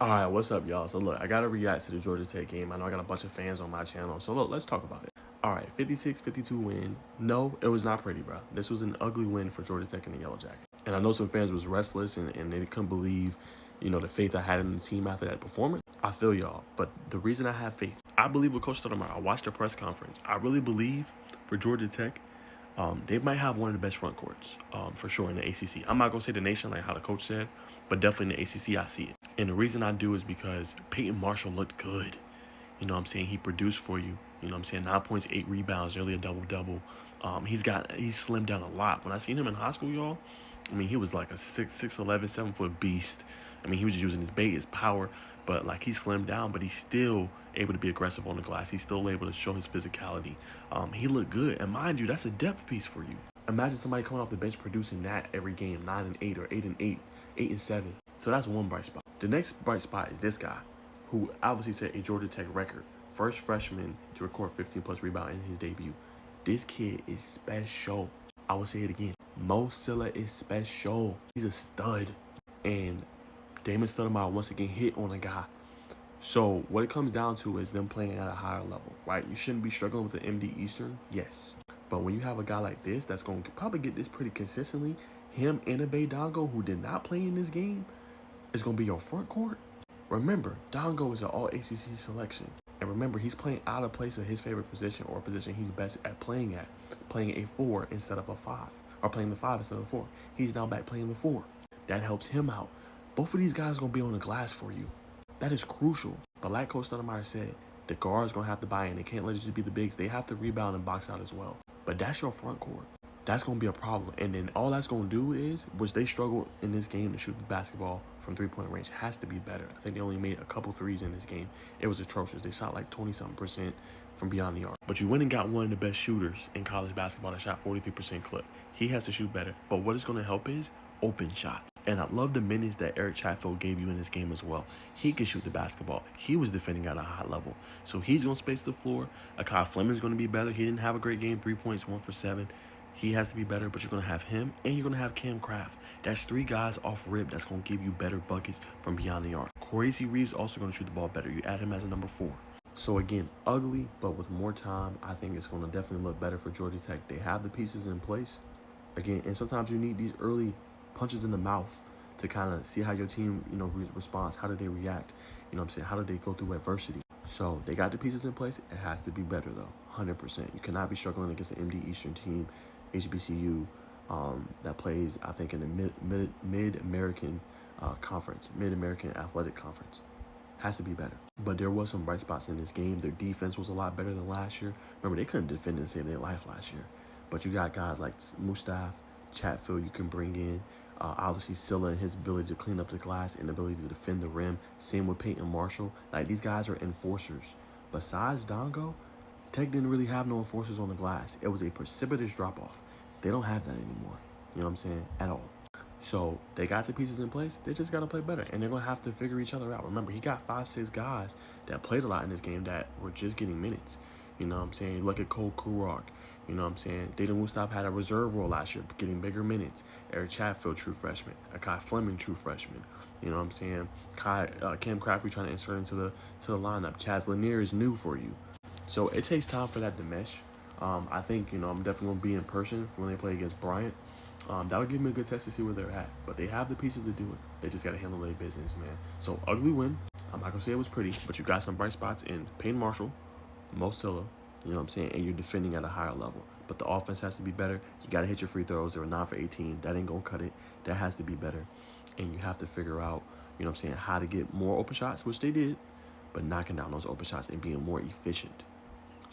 All right, what's up, y'all? So look, I gotta react to the Georgia Tech game. I know I got a bunch of fans on my channel, so look, let's talk about it. All right, 56-52 win. No, it was not pretty, bro. This was an ugly win for Georgia Tech and the Yellow Jackets. And I know some fans was restless and they couldn't believe, the faith I had in the team after that performance. I feel y'all, but the reason I have faith, I believe what Coach Stoudemire. I watched the press conference. I really believe for Georgia Tech, they might have one of the best front courts, for sure in the ACC. I'm not gonna say the nation like how the coach said, but definitely in the ACC, I see it. And the reason I do is because Peyton Marshall looked good. You know what I'm saying? He produced for you. You know what I'm saying? 9 points, 8 rebounds, nearly a double-double. He's slimmed down a lot. When I seen him in high school, y'all, I mean, he was like a 6'11", 7-foot beast. I mean, he was just using his bait, his power, but like he slimmed down, but he's still able to be aggressive on the glass. He's still able to show his physicality. He looked good. And mind you, that's a depth piece for you. Imagine somebody coming off the bench producing that every game, 9-8 or 8-8, 8-7. So that's one bright spot. The next bright spot is this guy, who obviously set a Georgia Tech record. First freshman to record 15-plus rebound in his debut. This kid is special. I will say it again. Mo Silla is special. He's a stud. And Damon Stoudemire once again hit on a guy. So what it comes down to is them playing at a higher level, right? You shouldn't be struggling with the MD Eastern, yes. But when you have a guy like this that's going to probably get this pretty consistently, him and Abe Dongo, who did not play in this game, is going to be your front court. Remember, Dongo is an all-ACC selection. And remember, he's playing out of place of his favorite position or a position he's best at, playing a 4 instead of a 5, or playing the 5 instead of a 4. He's now back playing the 4. That helps him out. Both of these guys are going to be on the glass for you. That is crucial. But like Coach Stoudemire said, the guards going to have to buy in. They can't let it just be the bigs. They have to rebound and box out as well. But that's your front court. That's going to be a problem. And then all that's going to do is, which they struggled in this game to shoot the basketball from three-point range, has to be better. I think they only made a couple threes in this game. It was atrocious. They shot like 20-something% from beyond the arc. But you went and got one of the best shooters in college basketball that shot 43% clip. He has to shoot better. But what it's going to help is open shots. And I love the minutes that Eric Chatfield gave you in this game as well. He can shoot the basketball. He was defending at a high level. So he's going to space the floor. Akai Fleming's going to be better. He didn't have a great game. 3 points, 1 for 7. He has to be better, but you're going to have him, and you're going to have Cam Kraft. That's 3 guys off rip that's going to give you better buckets from beyond the arc. Corey C. Reeves also going to shoot the ball better. You add him as a number 4. So again, ugly, but with more time, I think it's going to definitely look better for Georgia Tech. They have the pieces in place. Again, and sometimes you need these early punches in the mouth to kind of see how your team, responds. How do they react? You know what I'm saying? How do they go through adversity? So they got the pieces in place. It has to be better, though, 100%. You cannot be struggling against an MD Eastern team, HBCU, that plays, I think, in the Mid-American Conference, Mid-American Athletic Conference. Has to be better. But there was some bright spots in this game. Their defense was a lot better than last year. Remember, they couldn't defend and save their life last year. But you got guys like Mustaf, Chatfield you can bring in. Obviously, Silla and his ability to clean up the glass and ability to defend the rim. Same with Peyton Marshall. Like, these guys are enforcers. Besides Dongo, Tech didn't really have no enforcers on the glass. It was a precipitous drop-off. They don't have that anymore. You know what I'm saying? At all. So they got the pieces in place. They just got to play better. And they're going to have to figure each other out. Remember, he got 5-6 guys that played a lot in this game that were just getting minutes. You know what I'm saying? Look at Cole Kurok. You know what I'm saying? Dayton Mustaf had a reserve role last year, getting bigger minutes. Eric Chatfield, true freshman. Akai Fleming, true freshman. You know what I'm saying? Cam Kraft, we trying to insert into the lineup. Chaz Lanier is new for you. So it takes time for that to mesh. I think, I'm definitely going to be in person for when they play against Bryant. That would give me a good test to see where they're at. But they have the pieces to do it. They just got to handle their business, man. So, ugly win. I'm not going to say it was pretty, but you got some bright spots in Peyton Marshall, Mo Silla, you know what I'm saying? And you're defending at a higher level. But the offense has to be better. You got to hit your free throws. They were 9 for 18. That ain't going to cut it. That has to be better. And you have to figure out, how to get more open shots, which they did, but knocking down those open shots and being more efficient.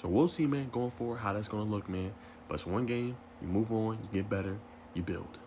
So we'll see, man, going forward, how that's going to look, man. But it's one game. You move on. You get better. You build.